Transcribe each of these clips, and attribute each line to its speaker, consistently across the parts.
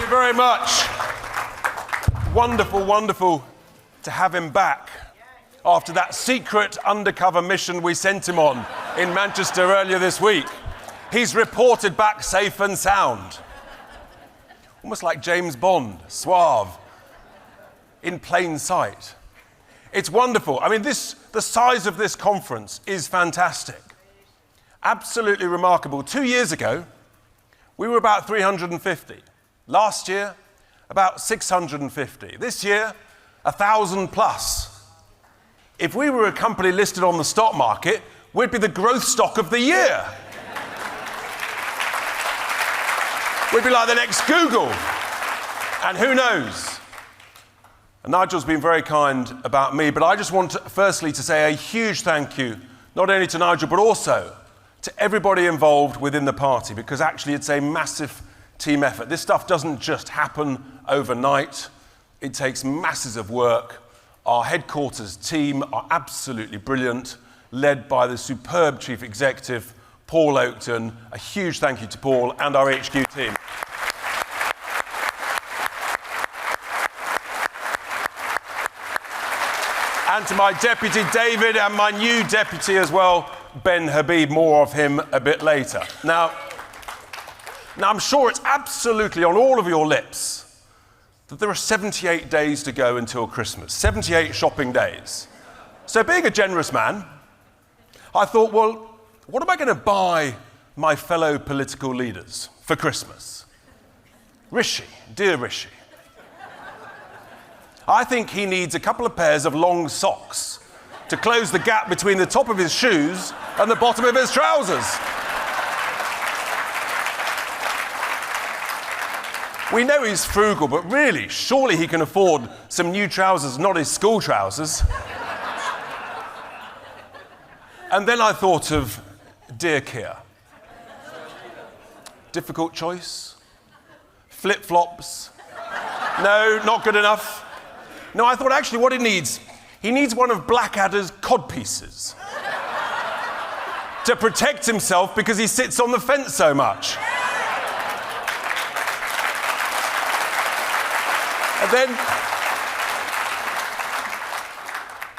Speaker 1: you very much. Wonderful, wonderful to have him back after that secret undercover mission we sent him on in Manchester earlier this week. He's reported back safe and sound. Almost like James Bond, suave, in plain sight. It's wonderful. I mean, the size of this conference is fantastic. Absolutely remarkable. 2 years ago, we were about 350. Last year, about 650. This year, 1,000 plus. If we were a company listed on the stock market, we'd be the growth stock of the year. We'd be like the next Google. And who knows? And Nigel's been very kind about me, but I just want to, firstly to say a huge thank you, not only to Nigel, but also to everybody involved within the party, because actually it's a massive team effort. This stuff doesn't just happen overnight. It takes masses of work. Our headquarters team are absolutely brilliant, led by the superb chief executive, Paul Oakton. A huge thank you to Paul and our HQ team. And to my deputy, David, and my new deputy as well, Ben Habib. More of him a bit later. Now, I'm sure it's absolutely on all of your lips that there are 78 days to go until Christmas, 78 shopping days. So being a generous man, I thought, well, what am I going to buy my fellow political leaders for Christmas? Rishi, dear Rishi. I think he needs a couple of pairs of long socks to close the gap between the top of his shoes and the bottom of his trousers. We know he's frugal, but really, surely he can afford some new trousers, not his school trousers. And then I thought of dear Keir. Difficult choice? Flip-flops? No, not good enough. No, I thought actually what he needs one of Blackadder's codpieces to protect himself because he sits on the fence so much.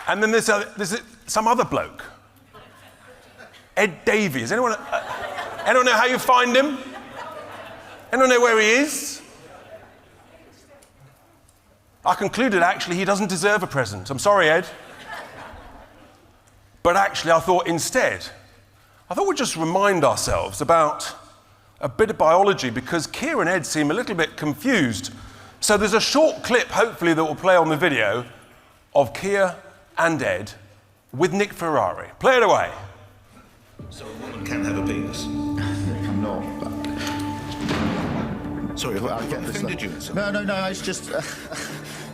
Speaker 1: And then there's some other bloke, Ed Davies. Anyone know how you find him? Anyone know where he is? I concluded, actually, he doesn't deserve a present. I'm sorry, Ed. But actually, I thought we'd just remind ourselves about a bit of biology, because Keir and Ed seem a little bit confused. So there's a short clip, hopefully, that will play on the video of Keir and Ed with Nick Ferrari. Play it away.
Speaker 2: So a woman can have a penis?
Speaker 3: I'm not. Sorry, I get this.
Speaker 2: Offended you?
Speaker 3: No, it's just...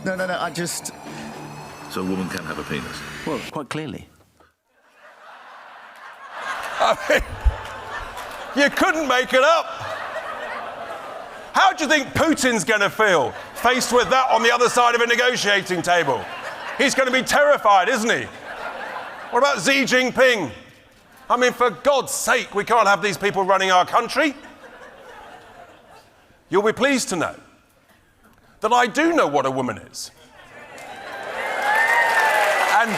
Speaker 3: No, I just...
Speaker 2: So a woman can have a penis?
Speaker 4: Well, quite clearly.
Speaker 1: I mean, you couldn't make it up. How do you think Putin's going to feel faced with that on the other side of a negotiating table? He's going to be terrified, isn't he? What about Xi Jinping? I mean, for God's sake, we can't have these people running our country. You'll be pleased to know that I do know what a woman is. And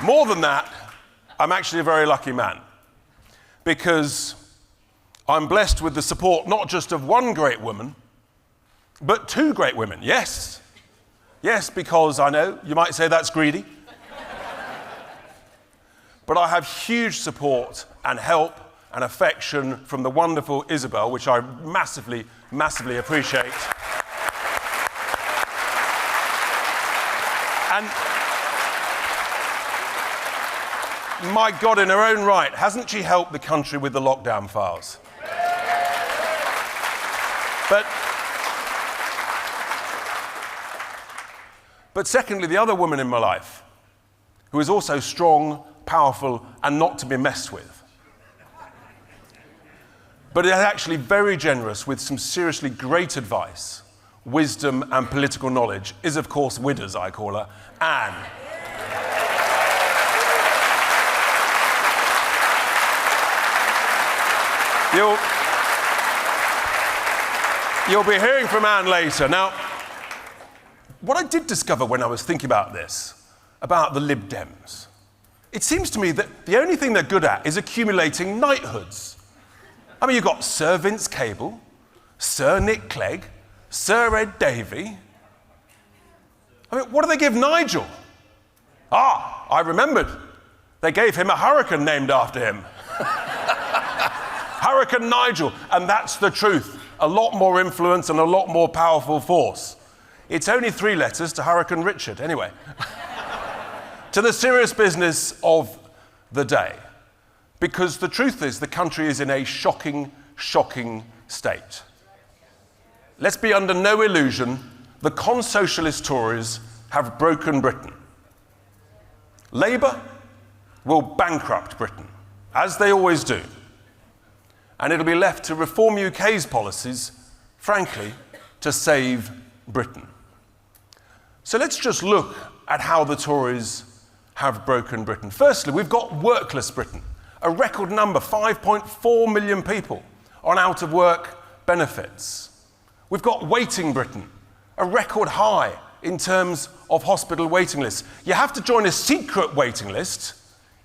Speaker 1: more than that, I'm actually a very lucky man, because I'm blessed with the support not just of one great woman, but two great women. Yes, because I know you might say that's greedy. But I have huge support and help and affection from the wonderful Isabel, which I massively, massively appreciate. And my God, in her own right, hasn't she helped the country with the lockdown files? But secondly, the other woman in my life, who is also strong, powerful, and not to be messed with, but is actually very generous with some seriously great advice, wisdom, and political knowledge, is, of course, Widders, I call her, Anne. You'll be hearing from Anne later. Now, what I did discover when I was thinking about this, about the Lib Dems, it seems to me that the only thing they're good at is accumulating knighthoods. I mean, you've got Sir Vince Cable, Sir Nick Clegg, Sir Ed Davey. I mean, what do they give Nigel? Ah, I remembered. They gave him a hurricane named after him. Hurricane Nigel, and that's the truth. A lot more influence and a lot more powerful force. It's only 3 letters to Hurricane Richard. Anyway, to the serious business of the day, because the truth is the country is in a shocking, shocking state. Let's be under no illusion, the con-socialist Tories have broken Britain. Labour will bankrupt Britain, as they always do. And it'll be left to Reform UK's policies, frankly, to save Britain. So let's just look at how the Tories have broken Britain. Firstly, we've got workless Britain, a record number, 5.4 million people on out-of-work benefits. We've got waiting Britain, a record high in terms of hospital waiting lists. You have to join a secret waiting list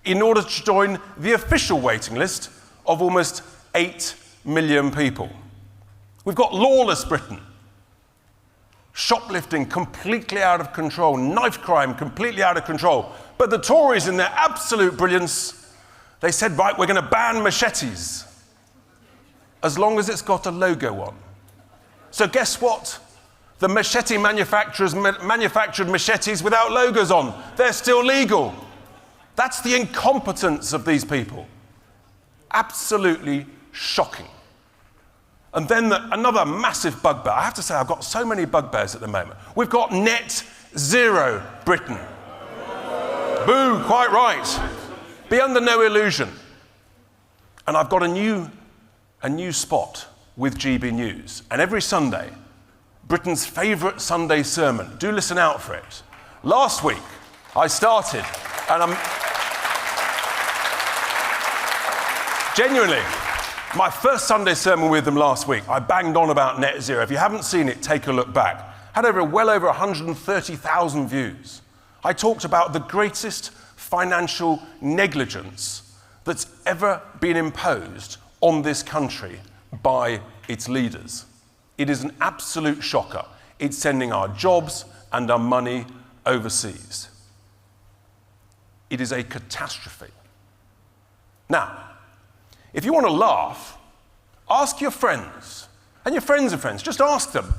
Speaker 1: in order to join the official waiting list of almost 8 million people. We've got lawless Britain. Shoplifting completely out of control, knife crime completely out of control. But the Tories, in their absolute brilliance, they said, right, we're going to ban machetes, as long as it's got a logo on. So guess what? The machete manufacturers manufactured machetes without logos on. They're still legal. That's the incompetence of these people. Absolutely shocking. And then another massive bugbear. I have to say, I've got so many bugbears at the moment. We've got net zero Britain. Boo, quite right. Be under no illusion. And I've got a new spot with GB News. And every Sunday, Britain's favourite Sunday sermon. Do listen out for it. Last week, I started, and I'm genuinely, my first Sunday sermon with them last week, I banged on about net zero. If you haven't seen it, take a look back. Had well over 130,000 views. I talked about the greatest financial negligence that's ever been imposed on this country by its leaders. It is an absolute shocker. It's sending our jobs and our money overseas. It is a catastrophe. Now, if you want to laugh, ask your friends, and your friends of friends, just ask them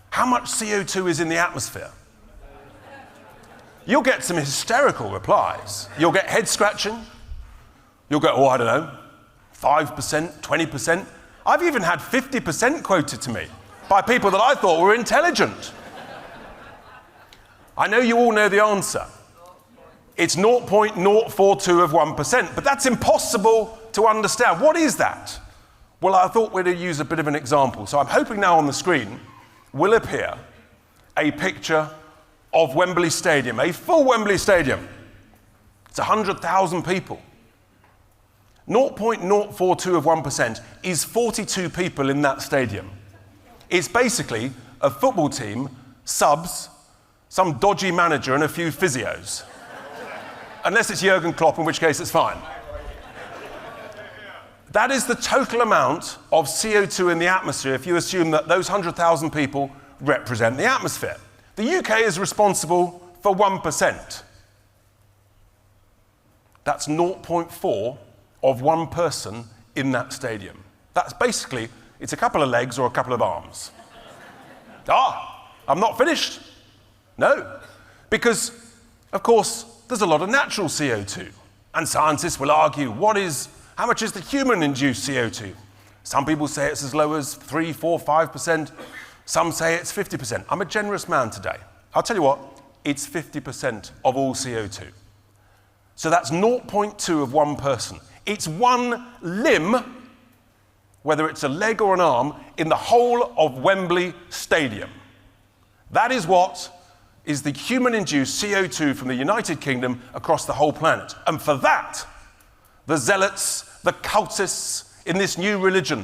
Speaker 1: how much CO2 is in the atmosphere. You'll get some hysterical replies. You'll get head scratching. You'll go, oh, I don't know, 5%, 20%. I've even had 50% quoted to me by people that I thought were intelligent. I know you all know the answer. It's 0.042 of 1%, but that's impossible to understand. What is that? Well, I thought we'd use a bit of an example. So I'm hoping now on the screen will appear a picture of Wembley Stadium, a full Wembley Stadium. It's 100,000 people. 0.042 of 1% is 42 people in that stadium. It's basically a football team, subs, some dodgy manager and a few physios. Unless it's Jurgen Klopp, in which case it's fine. That is the total amount of CO2 in the atmosphere if you assume that those 100,000 people represent the atmosphere. The UK is responsible for 1%. That's 0.4 of one person in that stadium. That's basically, it's a couple of legs or a couple of arms. I'm not finished. No, because, of course, there's a lot of natural CO2. And scientists will argue, how much is the human-induced CO2? Some people say it's as low as 3, 4, 5%. Some say it's 50%. I'm a generous man today. I'll tell you what, it's 50% of all CO2. So that's 0.2 of one person. It's one limb, whether it's a leg or an arm, in the whole of Wembley Stadium. That is what is the human-induced CO2 from the United Kingdom across the whole planet. And for that, the zealots, the cultists in this new religion,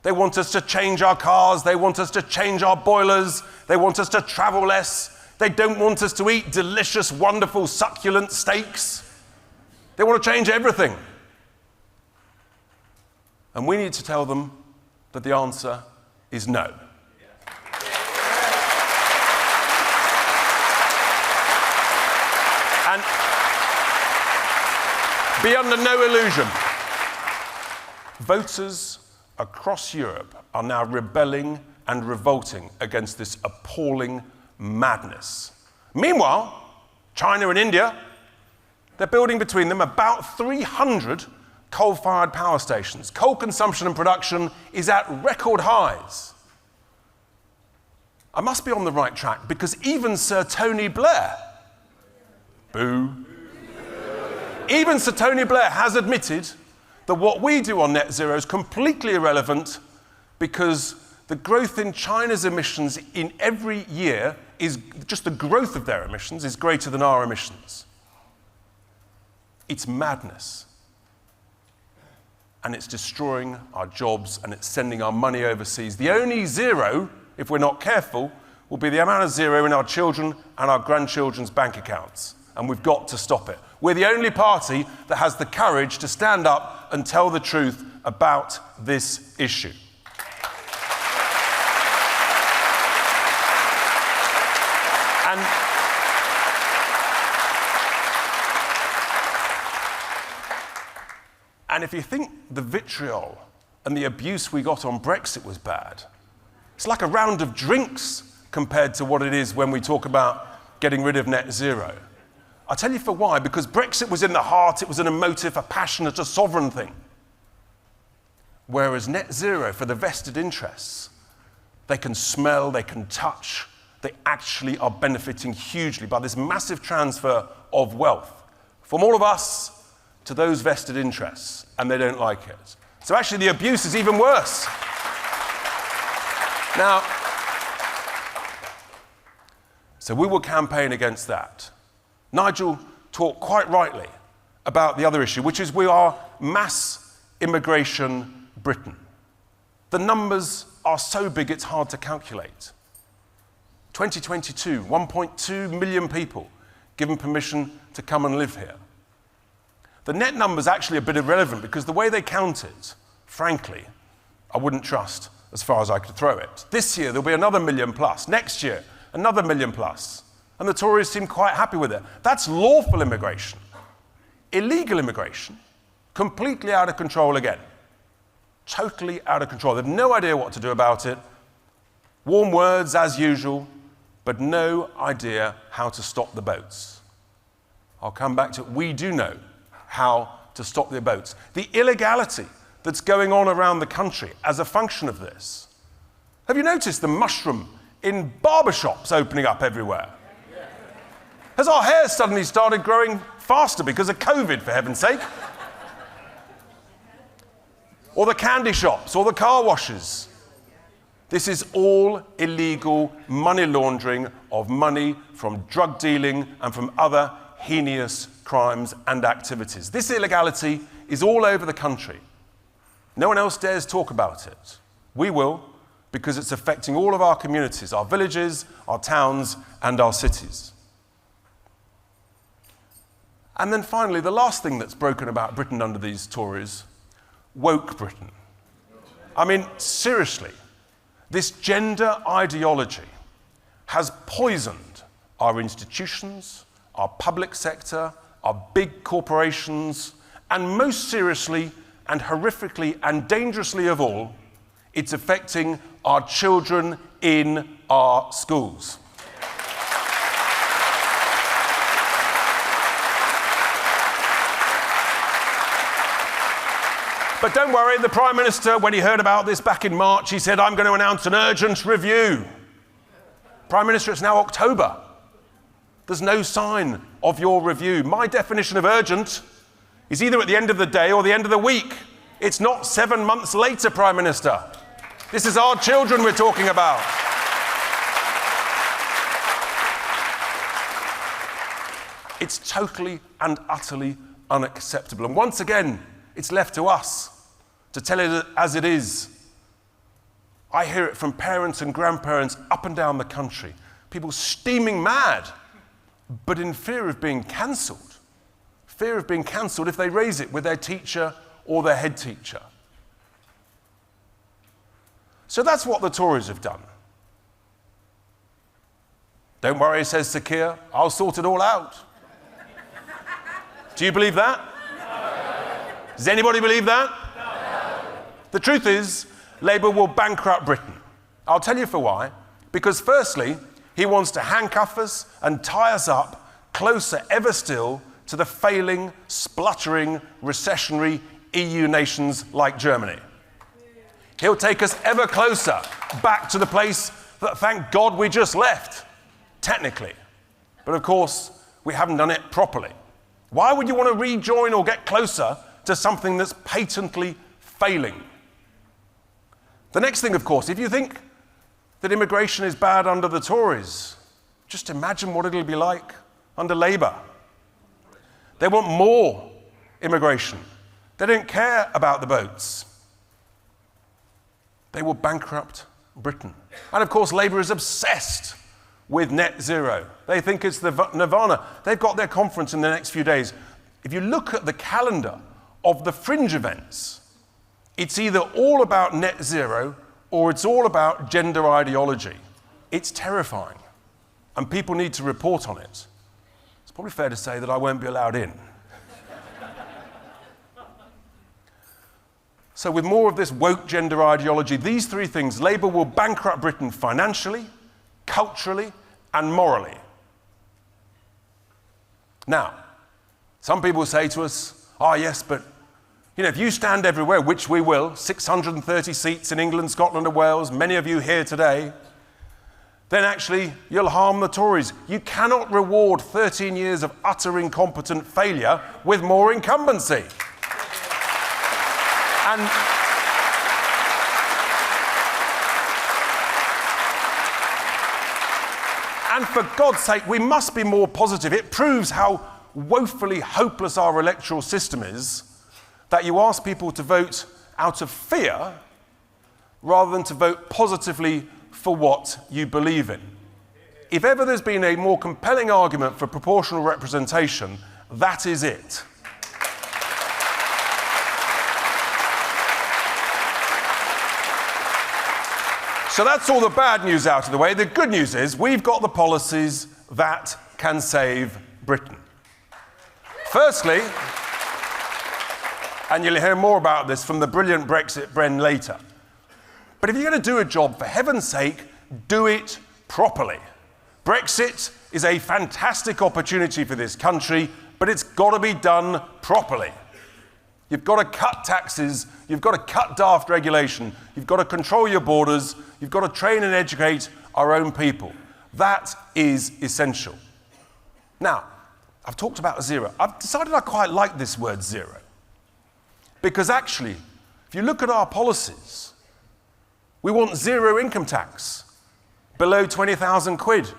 Speaker 1: They want us to change our cars. They want us to change our boilers. They want us to travel less. They don't want us to eat delicious, wonderful, succulent steaks. They want to change everything. And we need to tell them that the answer is no. And be under no illusion, voters across Europe are now rebelling and revolting against this appalling madness. Meanwhile, China and India, they're building between them about 300 coal-fired power stations. Coal consumption and production is at record highs. I must be on the right track because even Sir Tony Blair, boo, even Sir Tony Blair has admitted that what we do on net zero is completely irrelevant because the growth in China's emissions in every year is just the growth of their emissions is greater than our emissions. It's madness. And it's destroying our jobs and it's sending our money overseas. The only zero, if we're not careful, will be the amount of zero in our children and our grandchildren's bank accounts. And we've got to stop it. We're the only party that has the courage to stand up and tell the truth about this issue. And if you think the vitriol and the abuse we got on Brexit was bad, it's like a round of drinks compared to what it is when we talk about getting rid of net zero. I'll tell you for why, because Brexit was in the heart, it was an emotive, a passionate, a sovereign thing. Whereas net zero, for the vested interests, they can smell, they can touch, they actually are benefiting hugely by this massive transfer of wealth from all of us to those vested interests, and they don't like it. So actually the abuse is even worse. Now, so we will campaign against that. Nigel talked quite rightly about the other issue, which is we are mass immigration Britain. The numbers are so big it's hard to calculate. 2022, 1.2 million people given permission to come and live here. The net number's actually a bit irrelevant because the way they count it, frankly, I wouldn't trust as far as I could throw it. This year there'll be another million plus. Next year, another million plus. And the Tories seem quite happy with it. That's lawful immigration. Illegal immigration, completely out of control again. Totally out of control. They've no idea what to do about it. Warm words as usual, but no idea how to stop the boats. I'll come back to it. We do know how to stop the boats. The illegality that's going on around the country as a function of this. Have you noticed the mushroom in barbershops opening up everywhere? Has our hair suddenly started growing faster because of COVID, for heaven's sake? Or the candy shops, or the car washes. This is all illegal money laundering of money from drug dealing and from other heinous crimes and activities. This illegality is all over the country. No one else dares talk about it. We will, because it's affecting all of our communities, our villages, our towns, and our cities. And then finally, the last thing that's broken about Britain under these Tories, woke Britain. I mean, seriously, this gender ideology has poisoned our institutions, our public sector, our big corporations, and most seriously and horrifically and dangerously of all, it's affecting our children in our schools. But don't worry, the Prime Minister, when he heard about this back in March, he said, I'm going to announce an urgent review. Prime Minister, it's now October. There's no sign of your review. My definition of urgent is either at the end of the day or the end of the week. It's not 7 months later, Prime Minister. This is our children we're talking about. It's totally and utterly unacceptable. And once again, it's left to us to tell it as it is. I hear it from parents and grandparents up and down the country. People steaming mad, but in fear of being cancelled. Fear of being cancelled if they raise it with their teacher or their head teacher. So that's what the Tories have done. Don't worry, says Sir Keir, I'll sort it all out. Do you believe that? No. Does anybody believe that? No. The truth is, Labour will bankrupt Britain. I'll tell you for why. Because firstly, he wants to handcuff us and tie us up closer ever still to the failing, spluttering, recessionary EU nations like Germany. He'll take us ever closer back to the place that, thank God, we just left, technically. But of course, we haven't done it properly. Why would you want to rejoin or get closer to something that's patently failing? The next thing, of course, if you think that immigration is bad under the Tories, just imagine what it'll be like under Labour. They want more immigration. They don't care about the boats. They will bankrupt Britain. And of course, Labour is obsessed with net zero. They think it's the nirvana. They've got their conference in the next few days. If you look at the calendar of the fringe events, it's either all about net zero or it's all about gender ideology. It's terrifying. And people need to report on it. It's probably fair to say that I won't be allowed in. So with more of this woke gender ideology, these three things, Labour will bankrupt Britain financially, culturally, and morally. Now, some people say to us, oh yes, but if you stand everywhere, which we will, 630 seats in England, Scotland and Wales, many of you here today, then actually you'll harm the Tories. You cannot reward 13 years of utter incompetent failure with more incumbency. And for God's sake, we must be more positive. It proves how woefully hopeless our electoral system is that you ask people to vote out of fear rather than to vote positively for what you believe in. If ever there's been a more compelling argument for proportional representation, that is it. So that's all the bad news out of the way. The good news is we've got the policies that can save Britain. Firstly, and you'll hear more about this from the brilliant Brexit Bren later, but if you're going to do a job, for heaven's sake, do it properly. Brexit is a fantastic opportunity for this country, but it's got to be done properly. You've got to cut taxes, you've got to cut daft regulation, you've got to control your borders, you've got to train and educate our own people. That is essential. Now, I've talked about zero. I've decided I quite like this word zero. Because actually, if you look at our policies, we want zero income tax, below 20,000 quid.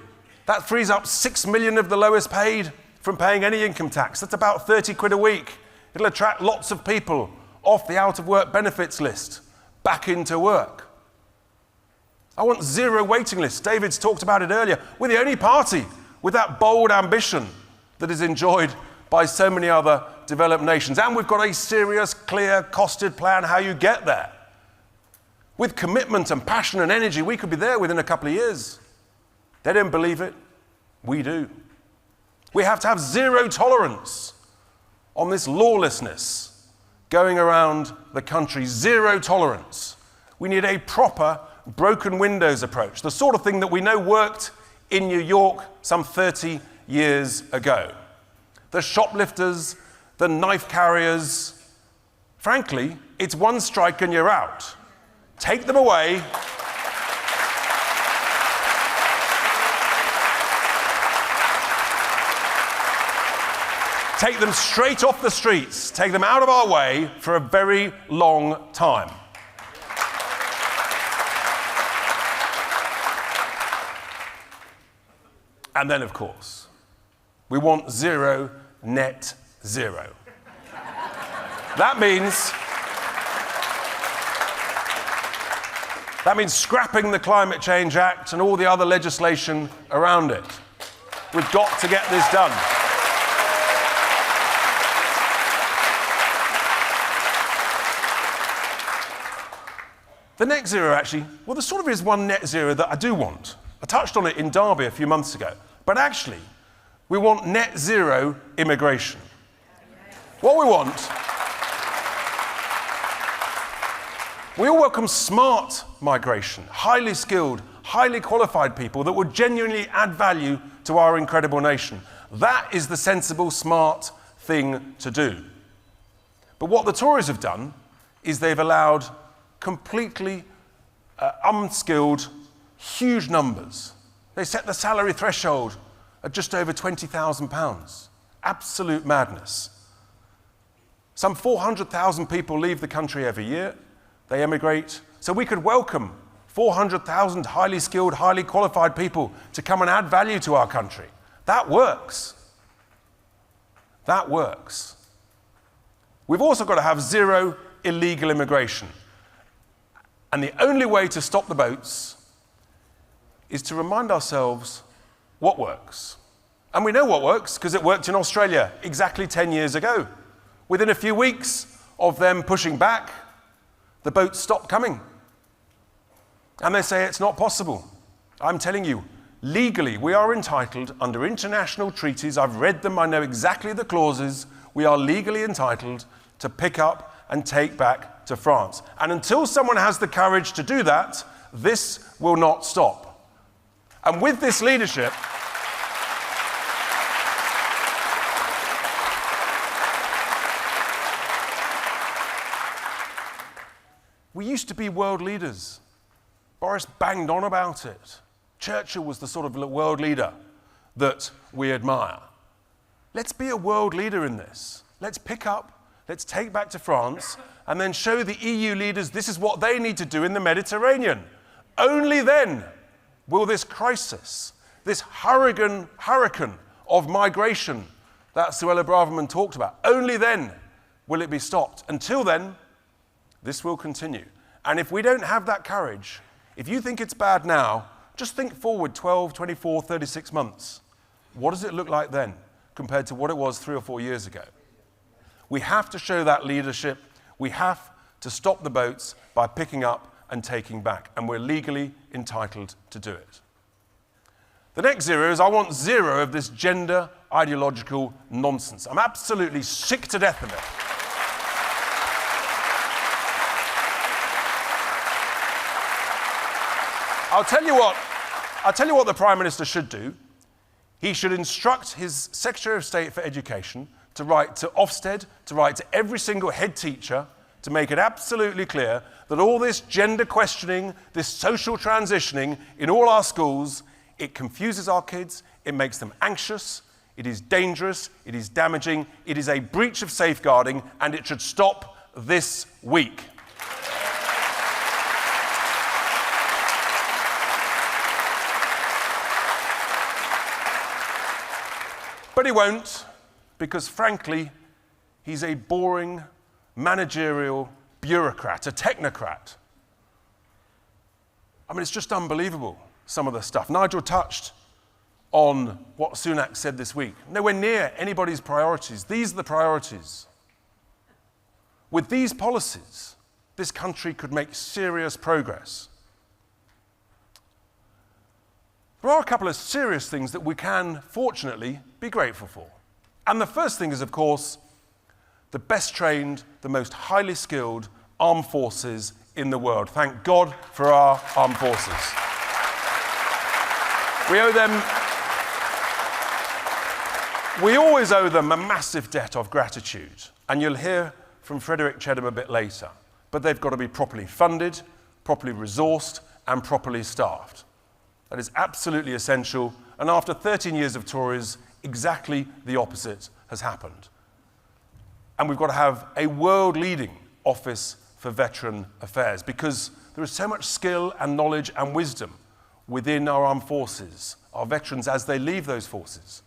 Speaker 1: That frees up 6 million of the lowest paid from paying any income tax. That's about 30 quid a week. It'll attract lots of people off the out-of-work benefits list back into work. I want zero waiting lists. David's talked about it earlier. We're the only party with that bold ambition that is enjoyed by so many other developed nations. And we've got a serious, clear, costed plan how you get there. With commitment and passion and energy, we could be there within a couple of years. They don't believe it. We do. We have to have zero tolerance on this lawlessness going around the country. Zero tolerance. We need a proper broken windows approach, the sort of thing that we know worked in New York some 30 years ago. The shoplifters, the knife carriers, frankly, it's one strike and you're out. Take them away. Take them straight off the streets. Take them out of our way for a very long time. And then, of course, we want zero net zero. That means scrapping the Climate Change Act and all the other legislation around it. We've got to get this done. The net zero actually, well, there sort of is one net zero that I do want. I touched on it in Derby a few months ago. But actually, we want net zero immigration. What we want, we all welcome smart migration, highly skilled, highly qualified people that would genuinely add value to our incredible nation. That is the sensible, smart thing to do. But what the Tories have done is they've allowed completely unskilled, huge numbers. They set the salary threshold at just over £20,000. Absolute madness. Some 400,000 people leave the country every year. They emigrate. So we could welcome 400,000 highly skilled, highly qualified people to come and add value to our country. That works. That works. We've also got to have zero illegal immigration. And the only way to stop the boats is to remind ourselves what works. And we know what works because it worked in Australia exactly 10 years ago. Within a few weeks of them pushing back, the boats stopped coming. And they say it's not possible. I'm telling you, legally, we are entitled under international treaties. I've read them, I know exactly the clauses. We are legally entitled to pick up and take back to France. And until someone has the courage to do that, this will not stop. And with this leadership, we used to be world leaders. Boris banged on about it. Churchill was the sort of world leader that we admire. Let's be a world leader in this. Let's pick up, let's take back to France, and then show the EU leaders this is what they need to do in the Mediterranean. Only then will this crisis, this hurricane of migration that Suella Braverman talked about, only then will it be stopped. Until then, this will continue. And if we don't have that courage, if you think it's bad now, just think forward 12, 24, 36 months. What does it look like then compared to what it was 3 or 4 years ago? We have to show that leadership. We have to stop the boats by picking up and taking back. And we're legally entitled to do it. The next zero is I want zero of this gender ideological nonsense. I'm absolutely sick to death of it. I'll tell you what the Prime Minister should do. He should instruct his Secretary of State for Education to write to Ofsted, to write to every single head teacher, to make it absolutely clear that all this gender questioning, this social transitioning in all our schools, it confuses our kids, it makes them anxious, it is dangerous, it is damaging, it is a breach of safeguarding, and it should stop this week. But he won't, because frankly, he's a boring, managerial bureaucrat, a technocrat. I mean, it's just unbelievable, some of the stuff. Nigel touched on what Sunak said this week. Nowhere near anybody's priorities. These are the priorities. With these policies, this country could make serious progress. There are a couple of serious things that we can, fortunately, be grateful for. And the first thing is, of course, the best trained, the most highly skilled armed forces in the world. Thank God for our armed forces. We always owe them a massive debt of gratitude. And you'll hear from Frederick Chedham a bit later. But they've got to be properly funded, properly resourced, and properly staffed. That is absolutely essential. And after 13 years of Tories, exactly the opposite has happened. And we've got to have a world-leading Office for Veteran Affairs because there is so much skill and knowledge and wisdom within our armed forces, our veterans as they leave those forces.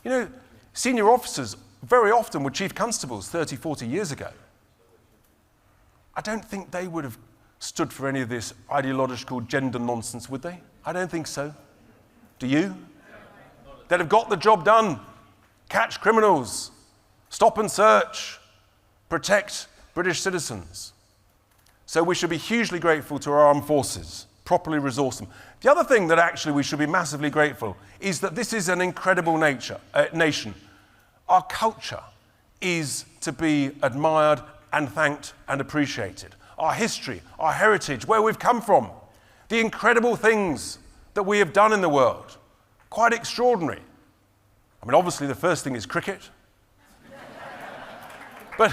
Speaker 1: You know, senior officers very often were chief constables 30, 40 years ago. I don't think they would have stood for any of this ideological gender nonsense, would they? I don't think so. Do you? They'd have got the job done. Catch criminals, stop and search, protect British citizens. So we should be hugely grateful to our armed forces, properly resource them. The other thing that actually we should be massively grateful is that this is an incredible nation. Our culture is to be admired and thanked and appreciated. Our history, our heritage, where we've come from, the incredible things that we have done in the world, quite extraordinary. I mean, obviously the first thing is cricket. But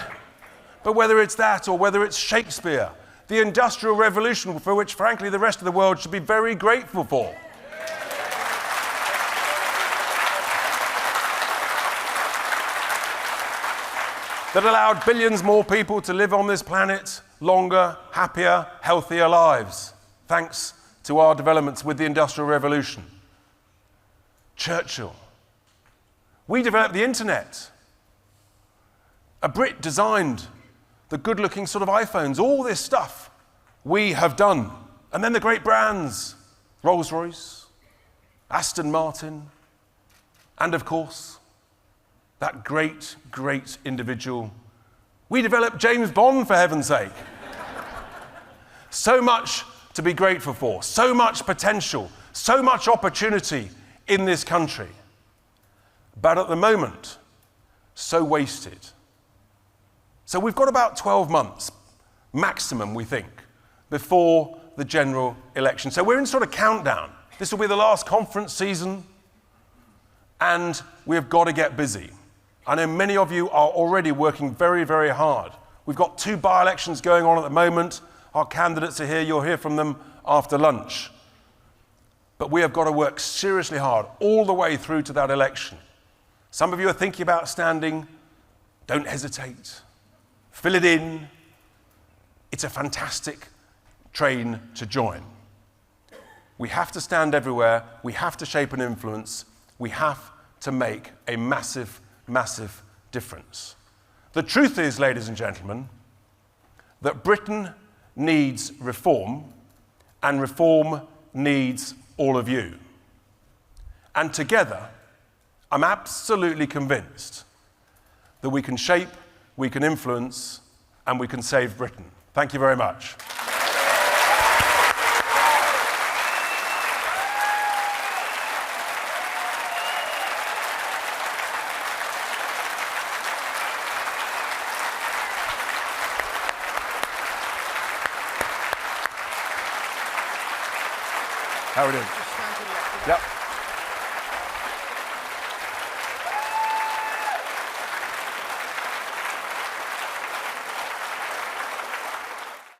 Speaker 1: whether it's that or whether it's Shakespeare, the Industrial Revolution, for which, frankly, the rest of the world should be very grateful for. That allowed billions more people to live on this planet longer, happier, healthier lives, thanks to our developments with the Industrial Revolution. Churchill. We developed the internet. A Brit designed the good-looking sort of iPhones, all this stuff we have done. And then the great brands, Rolls-Royce, Aston Martin, and of course, that great, great individual. We developed James Bond, for heaven's sake. So much to be grateful for, so much potential, so much opportunity in this country. But at the moment, so wasted. So we've got about 12 months, maximum, we think, before the general election. So we're in sort of countdown. This will be the last conference season, and we've got to get busy. I know many of you are already working very, very hard. We've got 2 by-elections going on at the moment. Our candidates are here. You'll hear from them after lunch. But we have got to work seriously hard all the way through to that election. Some of you are thinking about standing. Don't hesitate. Fill it in. It's a fantastic train to join. We have to stand everywhere. We have to shape and influence. We have to make a massive, massive difference. The truth is, ladies and gentlemen, that Britain needs reform, and reform needs all of you. And together, I'm absolutely convinced that we can shape, we can influence, and we can save Britain. Thank you very much. How are we doing? Yep.